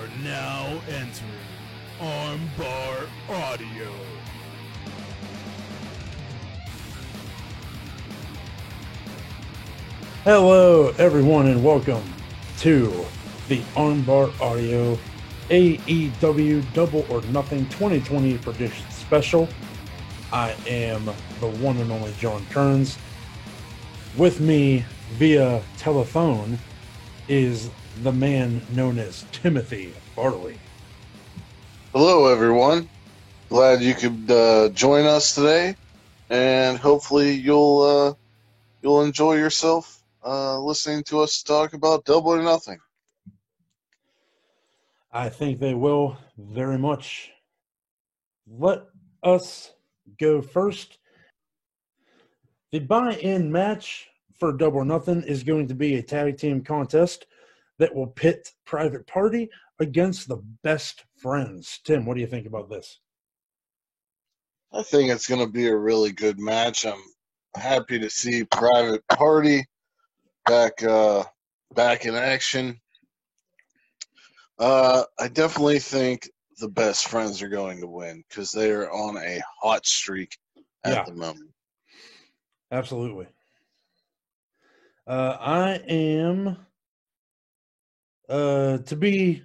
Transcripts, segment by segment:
are now entering Armbar Audio. Hello, everyone, and welcome to the Armbar Audio AEW Double or Nothing 2020 Prediction Special. I am the one and only John Kearns. With me via telephone is the man known as Timothy Bartley. Hello, everyone. Glad you could join us today, and hopefully you'll enjoy yourself listening to us talk about Double or Nothing. I think they will very much. Let us go first. The buy-in match for Double or Nothing is going to be a tag team contest that will pit Private Party against the Best Friends. Tim, what do you think about this? I think it's going to be a really good match. I'm happy to see Private Party back in action. I definitely think the Best Friends are going to win because they are on a hot streak at the moment. Absolutely. I am to be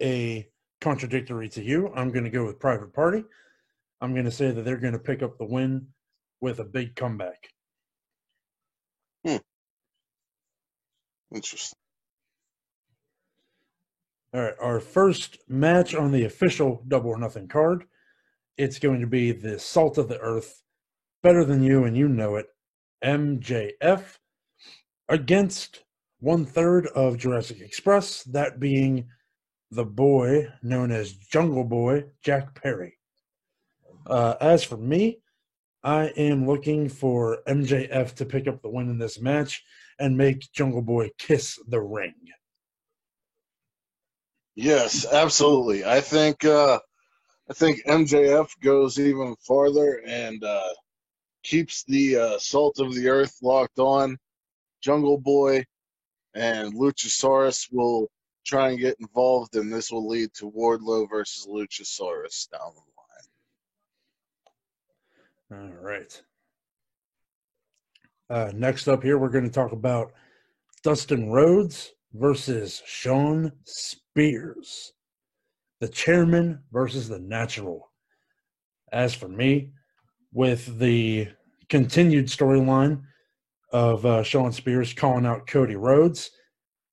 a contradictory to you. I'm going to go with Private Party. I'm going to say that they're going to pick up the win with a big comeback. Interesting. All right, our first match on the official Double or Nothing card, it's going to be the Salt of the Earth, Better Than You and You Know It, MJF, against 1/3 of Jurassic Express, that being the boy known as Jungle Boy, Jack Perry. As for me, I am looking for MJF to pick up the win in this match and make Jungle Boy kiss the ring. Yes, absolutely. I think MJF goes even farther and keeps the Salt of the Earth locked on. Jungle Boy and Luchasaurus will try and get involved, and this will lead to Wardlow versus Luchasaurus down the line. All right. Next up here, we're going to talk about Dustin Rhodes versus Shawn Spears. The chairman versus the natural. As for me, with the continued storyline of Shawn Spears calling out Cody Rhodes,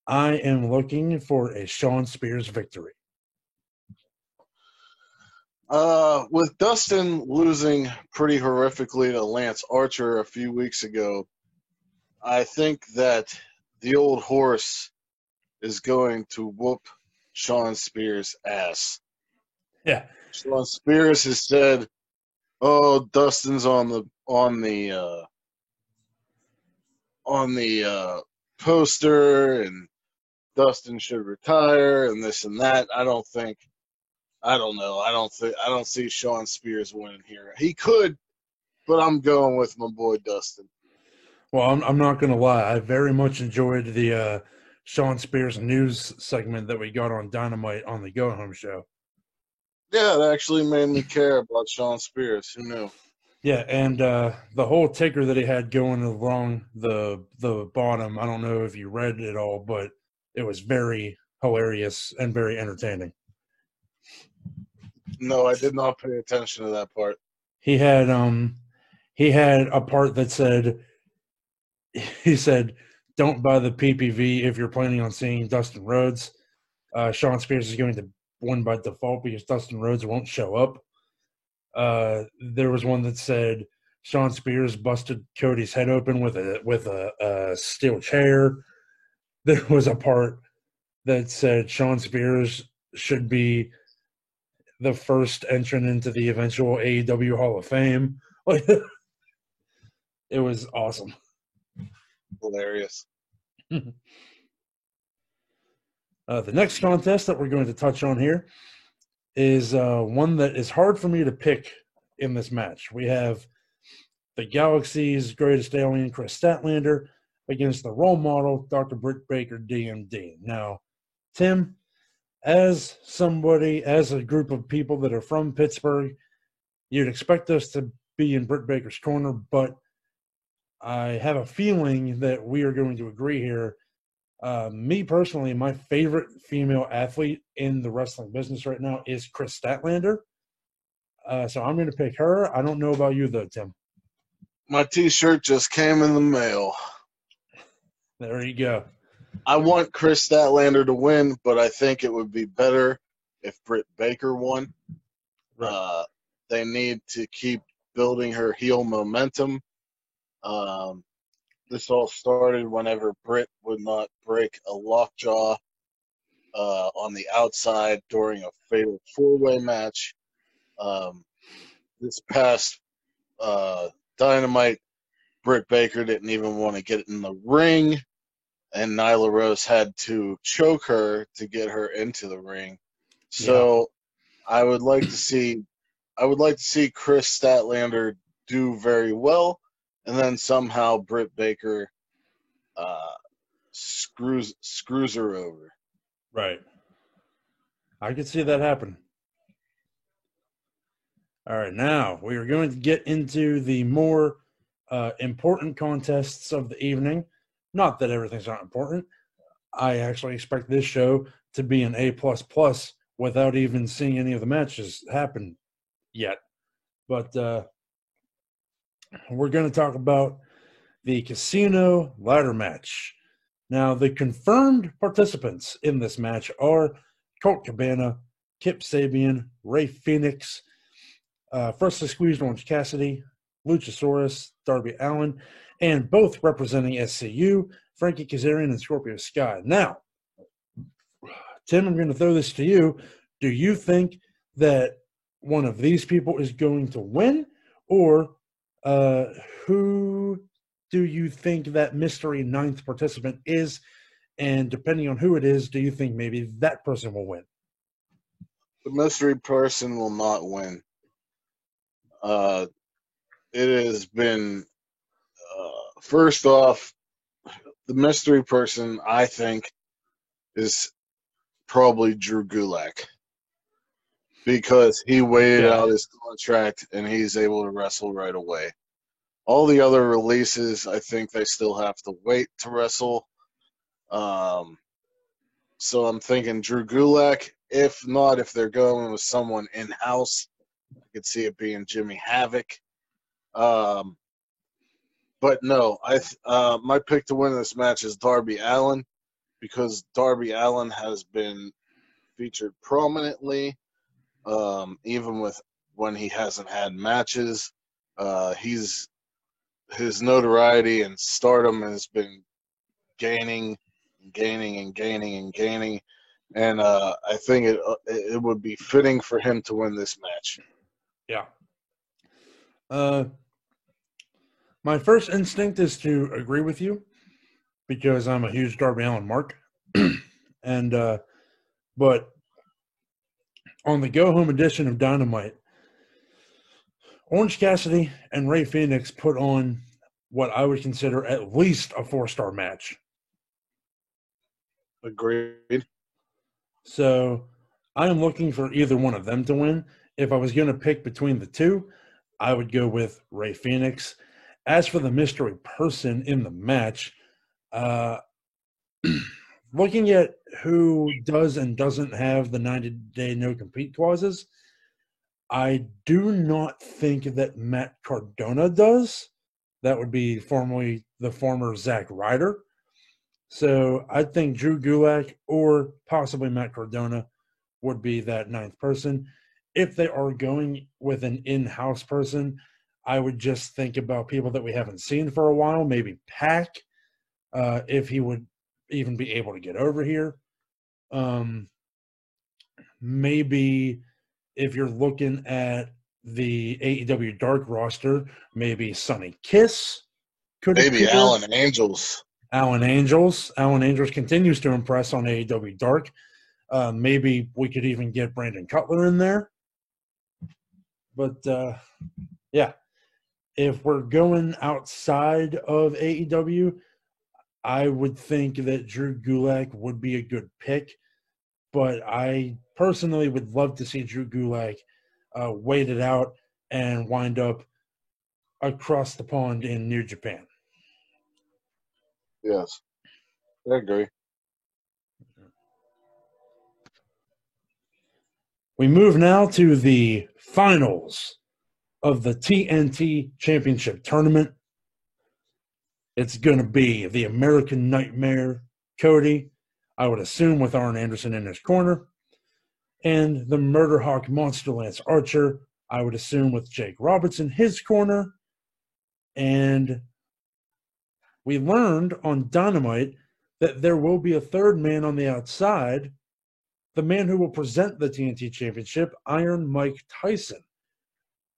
I am looking for a Shawn Spears victory. With Dustin losing pretty horrifically to Lance Archer a few weeks ago, I think that the old horse is going to whoop Shawn Spears' ass. Yeah. Shawn Spears has said, "Oh, Dustin's on the poster, and Dustin should retire, and this and that." I don't know. I don't see Shawn Spears winning here. He could, but I'm going with my boy Dustin. Well, I'm not going to lie. I very much enjoyed the Shawn Spears news segment that we got on Dynamite on the Go Home show. Yeah, it actually made me care about Shawn Spears. Who knew? Yeah, and the whole ticker that he had going along the bottom, I don't know if you read it all, but it was very hilarious and very entertaining. No, I did not pay attention to that part. He had a part that said, he said, "Don't buy the PPV if you're planning on seeing Dustin Rhodes. Shawn Spears is going to win by default because Dustin Rhodes won't show up." There was one that said Shawn Spears busted Cody's head open with a steel chair. There was a part that said Shawn Spears should be the first entrant into the eventual AEW Hall of Fame. It was awesome. Hilarious. The next contest that we're going to touch on here is one that is hard for me to pick in this match. We have the Galaxy's greatest alien, Chris Statlander, against the role model, Dr. Britt Baker, DMD. Now, Tim, as somebody, as a group of people that are from Pittsburgh, you'd expect us to be in Britt Baker's corner, but I have a feeling that we are going to agree here. Me personally, my favorite female athlete in the wrestling business right now is Chris Statlander. So I'm going to pick her. I don't know about you, though, Tim. My T-shirt just came in the mail. There you go. I want Chris Statlander to win, but I think it would be better if Britt Baker won. Right. They need to keep building her heel momentum. This all started whenever Britt would not break a lockjaw on the outside during a fatal four-way match. This past Dynamite, Britt Baker didn't even want to get in the ring, and Nyla Rose had to choke her to get her into the ring. So I would like to see Chris Statlander do very well, and then somehow Britt Baker screws her over. Right. I could see that happen. All right, now we are going to get into the more important contests of the evening. Not that everything's not important. I actually expect this show to be an A++ without even seeing any of the matches happen yet. But we're going to talk about the Casino Ladder Match. Now, the confirmed participants in this match are Colt Cabana, Kip Sabian, Ray Phoenix, Freshly Squeezed Orange Cassidy, Luchasaurus, Darby Allin, and both representing SCU, Frankie Kazarian and Scorpio Sky. Now, Tim, I'm going to throw this to you. Do you think that one of these people is going to win, or who do you think that mystery ninth participant is? And depending on who it is, do you think maybe that person will win? The mystery person will not win. It has been, first off, the mystery person, I think, is probably Drew Gulak, because he waited out his contract and he's able to wrestle right away. All the other releases, I think they still have to wait to wrestle. So I'm thinking Drew Gulak. If not, if they're going with someone in-house, I could see it being Jimmy Havoc. But no, my pick to win this match is Darby Allin, because Darby Allin has been featured prominently, even with when he hasn't had matches. His notoriety and stardom has been gaining, and I think it would be fitting for him to win this match. Yeah. My first instinct is to agree with you, because I'm a huge Darby Allin mark. And but on the go-home edition of Dynamite, Orange Cassidy and Ray Phoenix put on what I would consider at least a 4-star match. Agreed. So I am looking for either one of them to win. If I was going to pick between the two, I would go with Ray Phoenix. As for the mystery person in the match, looking at who does and doesn't have the 90-day no-compete clauses, I do not think that Matt Cardona does. That would be the former Zack Ryder. So I think Drew Gulak or possibly Matt Cardona would be that ninth person. If they are going with an in-house person, I would just think about people that we haven't seen for a while, maybe Pac, if he would even be able to get over here. Maybe if you're looking at the AEW Dark roster, maybe Sonny Kiss could maybe appear. Alan Angels. Alan Angels continues to impress on AEW Dark. Maybe we could even get Brandon Cutler in there. But, yeah, if we're going outside of AEW, I would think that Drew Gulak would be a good pick. but I personally would love to see Drew Gulak wait it out and wind up across the pond in New Japan. Yes, I agree. We move now to the finals of the TNT Championship Tournament. It's going to be the American Nightmare, Cody, I would assume with Arn Anderson in his corner, and the Murder Hawk Monster Lance Archer, I would assume with Jake Roberts in his corner. And we learned on Dynamite that there will be a third man on the outside, the man who will present the TNT Championship, Iron Mike Tyson,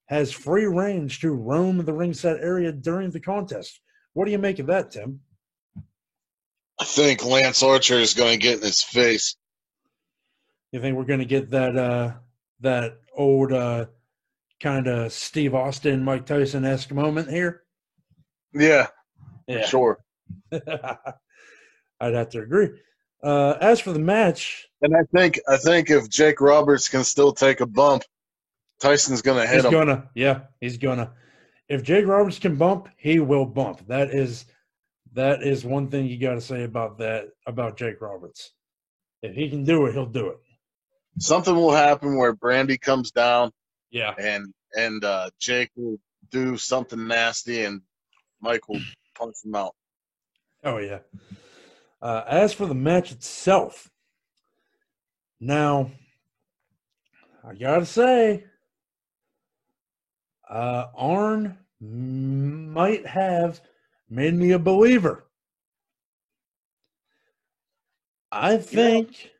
has free range to roam the ringside area during the contest. What do you make of that, Tim? I think Lance Archer is going to get in his face. You think we're going to get that old kind of Steve Austin, Mike Tyson-esque moment here? Yeah, Yeah. sure. I'd have to agree. As for the match, And I think if Jake Roberts can still take a bump, Tyson's going to hit him. He's gonna. If Jake Roberts can bump, he will bump. That is one thing you got to say about Jake Roberts. If he can do it, he'll do it. Something will happen where Brandy comes down, Yeah, and Jake will do something nasty, and Mike will punch him out. Oh, yeah. As for the match itself, now, I got to say, Arn might have made me a believer. I think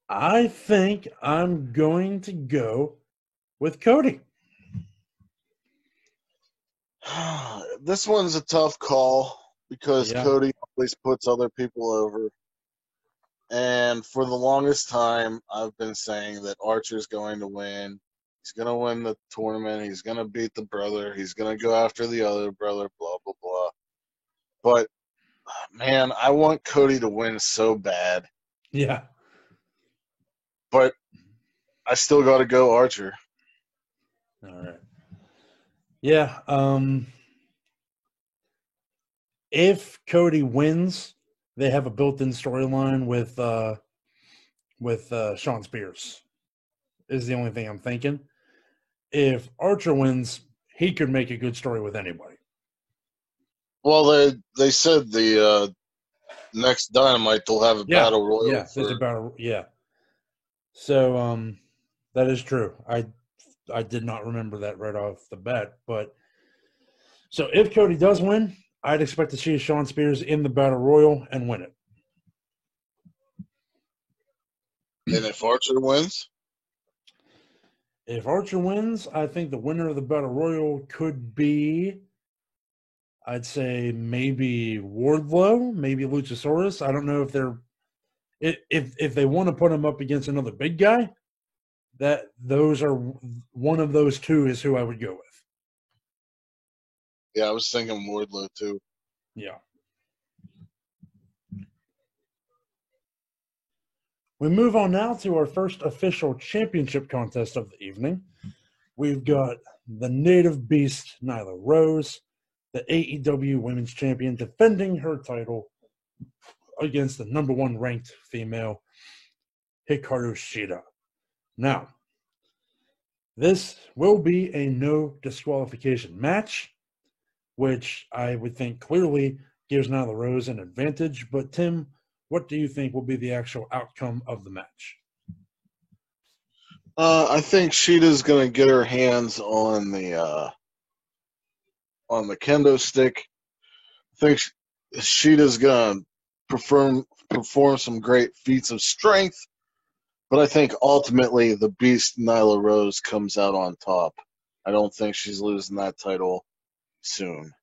I'm going to go with Cody. This one's a tough call because Yeah. Cody always puts other people over. And for the longest time, I've been saying that Archer's going to win. He's going to win the tournament. He's going to beat the brother. He's going to go after the other brother, blah, blah, blah. But, man, I want Cody to win so bad. Yeah. But I still got to go Archer. All right. Yeah. If Cody wins, they have a built-in storyline with Shawn Spears. Is the only thing I'm thinking. If Archer wins, he could make a good story with anybody. Well, they said the next Dynamite they'll have a battle royal. Yeah, there's a battle. Yeah. So that is true. I did not remember that right off the bat. But so if Cody does win, I'd expect to see Shawn Spears in the battle royal and win it. And if Archer wins? If Archer wins, I think the winner of the battle royal could be, I'd say maybe Wardlow, maybe Luchasaurus. I don't know if they're if they want to put him up against another big guy. That those are one of those two is who I would go with. Yeah, I was thinking Wardlow too. Yeah. We move on now to our first official championship contest of the evening. We've got the native beast, Nyla Rose, the AEW Women's Champion, defending her title against the number one ranked female, Hikaru Shida. Now, this will be a no disqualification match, which I would think clearly gives Nyla Rose an advantage. But Tim, what do you think will be the actual outcome of the match? I think Sheeta's going to get her hands on the kendo stick. I think Sheeta's going to perform some great feats of strength, but I think ultimately the beast Nyla Rose comes out on top. I don't think she's losing that title soon.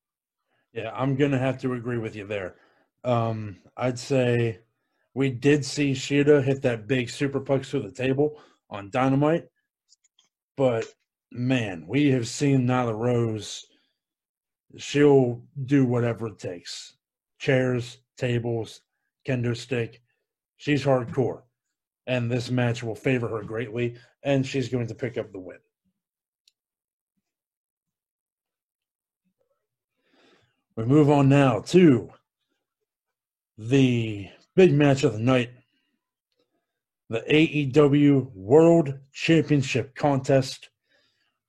Yeah, I'm going to have to agree with you there. I'd say we did see Shida hit that big superplex through the table on Dynamite, but man, we have seen Nyla Rose. She'll do whatever it takes. Chairs, tables, kendo stick. She's hardcore. and this match will favor her greatly, and she's going to pick up the win. We move on now to the big match of the night, the AEW World Championship contest.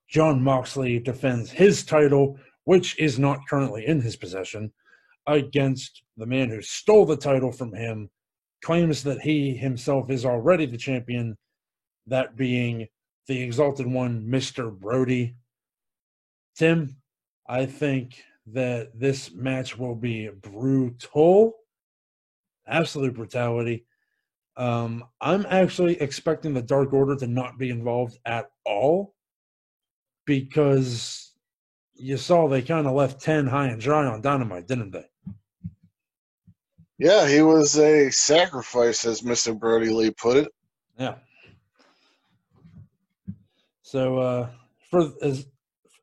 Jon Moxley defends his title, which is not currently in his possession, against the man who stole the title from him, claims that he himself is already the champion, that being the Exalted One, Mr. Brody. Tim, I think that this match will be brutal, absolute brutality. I'm actually expecting the Dark Order to not be involved at all, because you saw they kind of left 10 high and dry on Dynamite, didn't they? Yeah, he was a sacrifice, as Mr. Brody Lee put it. Yeah. So for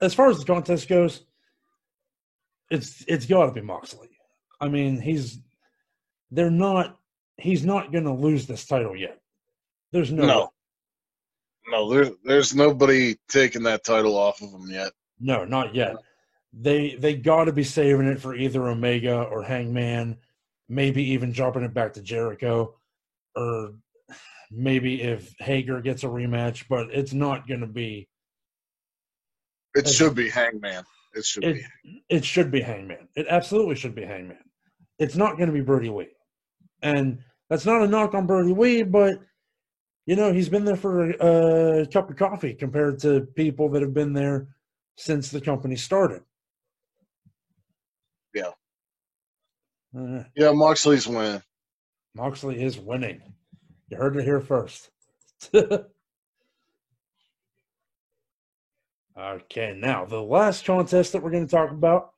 as far as the contest goes, it's got to be Moxley. I mean, he's not going to lose this title yet. There's no. There's nobody taking that title off of him yet. No, not yet. They got to be saving it for either Omega or Hangman, maybe even dropping it back to Jericho, or maybe if Hager gets a rematch, but it's not going to be. It should be Hangman. It should be Hangman. It absolutely should be Hangman. It's not going to be Brody Lee. And that's not a knock on Brody Lee, but, you know, he's been there for a cup of coffee compared to people that have been there since the company started. Yeah. Moxley's winning. Moxley is winning. You heard it here first. Okay, now the last contest that we're going to talk about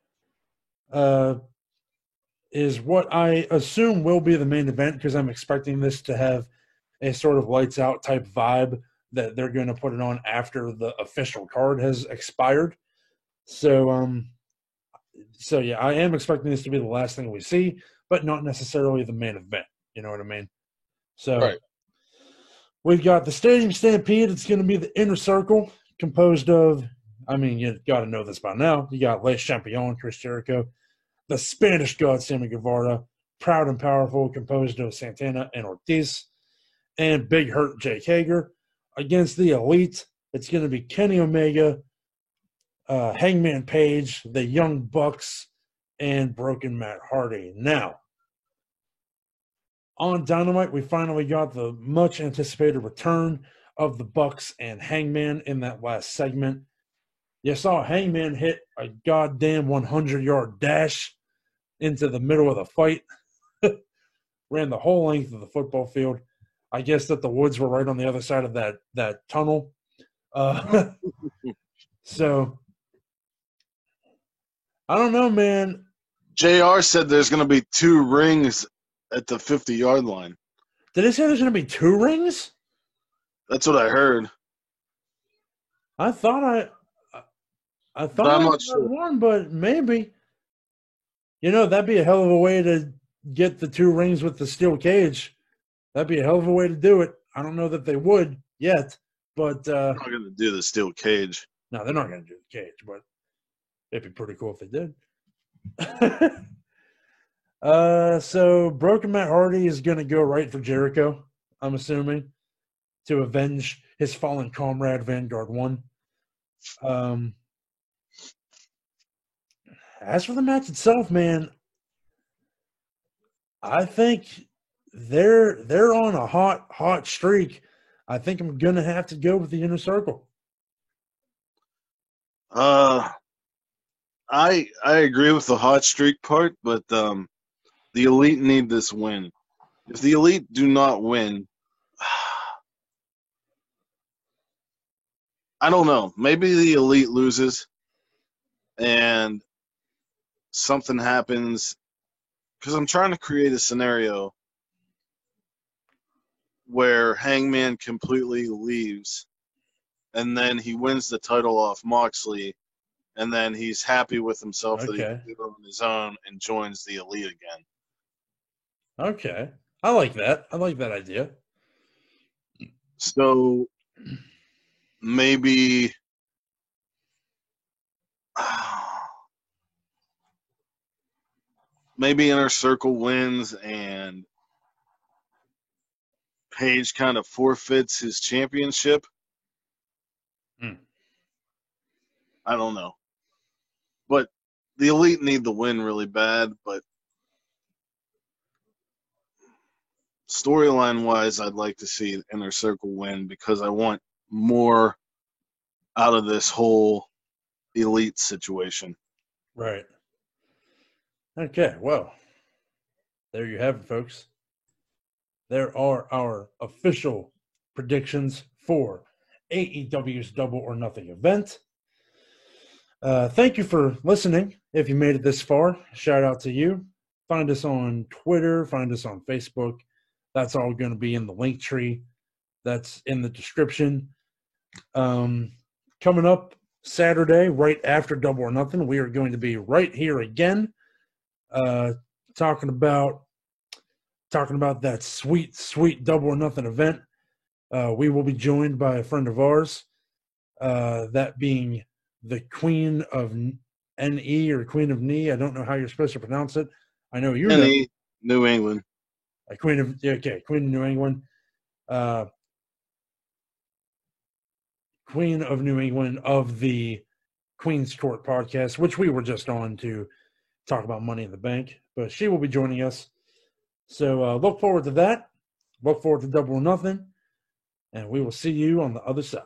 is what I assume will be the main event, because I'm expecting this to have a sort of lights out type vibe that they're going to put it on after the official card has expired. So yeah, I am expecting this to be the last thing we see, but not necessarily the main event. You know what I mean? So right. We've got the Stadium Stampede. It's going to be the Inner Circle, composed of, I mean, you got to know this by now. You got Les Champions, Chris Jericho, the Spanish God, Sammy Guevara, Proud and Powerful, composed of Santana and Ortiz, and Big Hurt Jake Hager. Against the Elite, it's going to be Kenny Omega, Hangman Page, the Young Bucks, and Broken Matt Hardy. Now, on Dynamite, we finally got the much-anticipated return of the Bucks and Hangman in that last segment. You saw Hangman hit a goddamn 100-yard dash into the middle of the fight. Ran the whole length of the football field. I guess that the woods were right on the other side of that tunnel. So, I don't know, man. JR said there's going to be 2 rings at the 50-yard line. Did it say there's going to be 2 rings? That's what I heard. I thought I heard one, but maybe. You know, that'd be a hell of a way to get the 2 rings with the steel cage. That'd be a hell of a way to do it. I don't know that they would yet, but they're not going to do the steel cage. No, they're not going to do the cage, but it'd be pretty cool if they did. So Broken Matt Hardy is going to go right for Jericho, I'm assuming, to avenge his fallen comrade Vanguard 1. As for the match itself, man, I think they're on a hot streak. I think I'm going to have to go with the Inner Circle. I agree with the hot streak part, but the Elite need this win. If the Elite do not win, I don't know. Maybe the Elite loses and something happens, because I'm trying to create a scenario where Hangman completely leaves and then he wins the title off Moxley, and then he's happy with himself that he can do it on his own and joins the Elite again. Okay. I like that. I like that idea. So maybe Inner Circle wins and Page kind of forfeits his championship. I don't know. But the Elite need the win really bad, but storyline-wise, I'd like to see Inner Circle win because I want more out of this whole Elite situation. Right. Okay, well, there you have it, folks. There are our official predictions for AEW's Double or Nothing event. Thank you for listening. If you made it this far, shout out to you. Find us on Twitter. Find us on Facebook. That's all going to be in the link tree. That's in the description. Coming up Saturday, right after Double or Nothing, we are going to be right here again, talking about that sweet Double or Nothing event. We will be joined by a friend of ours, that being the Queen of NE or Queen of Knee. I don't know how you're supposed to pronounce it. I know you know. NE, New England. Queen of New England. Queen of New England of the Queen's Court podcast, which we were just on to talk about Money in the Bank. But she will be joining us. So look forward to that. Look forward to Double or Nothing. And we will see you on the other side.